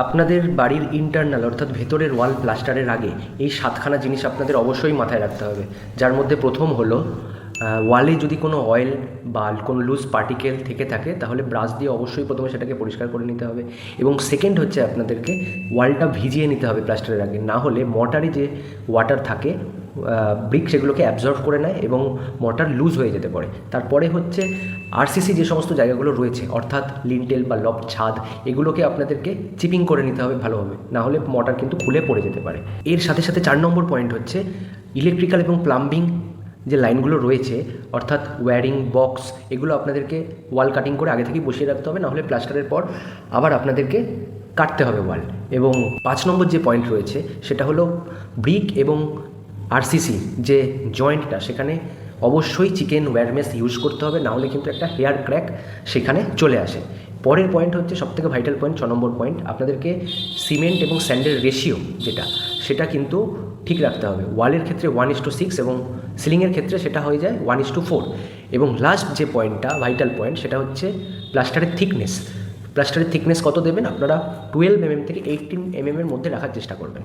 আপনাদের বাড়ির ইন্টারনাল অর্থাৎ ভেতরের ওয়াল প্লাস্টারের আগে এই 7খানা জিনিস আপনাদের অবশ্যই মাথায় রাখতে হবে, যার মধ্যে প্রথম হলো ওয়ালে যদি কোনো অয়েল বা কোনো লুজ পার্টিকেল থেকে থাকে তাহলে ব্রাশ দিয়ে অবশ্যই প্রথমে সেটাকে পরিষ্কার করে নিতে হবে। এবং সেকেন্ড হচ্ছে আপনাদেরকে ওয়ালটা ভিজিয়ে নিতে হবে প্লাস্টারের আগে, না হলে মর্টারে যে ওয়াটার থাকে ব্রিক সেগুলোকে অ্যাবজর্ব করে নেয় এবং মর্টার লুজ হয়ে যেতে পারে। তারপরে হচ্ছে আরসিসি যে সমস্ত জায়গাগুলো রয়েছে অর্থাৎ লিন্টেল বা লফট ছাদ, এগুলোকে আপনাদেরকে চিপিং করে নিতে হবে ভালোভাবে, না হলে মর্টার কিন্তু খুলে পড়ে যেতে পারে। এর সাথে সাথে 4 নম্বর পয়েন্ট হচ্ছে ইলেকট্রিক্যাল এবং প্লাম্বিং যে লাইনগুলো রয়েছে অর্থাৎ ওয়্যারিং বক্স, এগুলো আপনাদেরকে ওয়াল কাটিং করে আগে থেকেই বসিয়ে রাখতে হবে, নাহলে প্লাস্টারের পর আবার আপনাদেরকে কাটতে হবে ওয়াল। এবং 5 নম্বর যে পয়েন্ট রয়েছে সেটা হলো ব্রিক এবং আরসিসি যে জয়েন্টটা, সেখানে অবশ্যই চিকেন ওয়্যারমেস ইউজ করতে হবে, নাহলে কিন্তু একটা হেয়ার ক্র্যাক সেখানে চলে আসে। পরের পয়েন্ট হচ্ছে সবথেকে ভাইটাল পয়েন্ট, 6 নম্বর পয়েন্ট, আপনাদেরকে সিমেন্ট এবং স্যান্ডের রেশিও সেটা কিন্তু ঠিক রাখতে হবে। ওয়ালের ক্ষেত্রে 1:6 এবং সিলিংয়ের ক্ষেত্রে সেটা হয়ে যায় 1:4। এবং লাস্ট যে পয়েন্টটা ভাইটাল পয়েন্ট সেটা হচ্ছে প্লাস্টারের থিকনেস। প্লাস্টারের থিকনেস কত দেবেন আপনারা? 12 mm থেকে 18 mm এর মধ্যে রাখার চেষ্টা করবেন।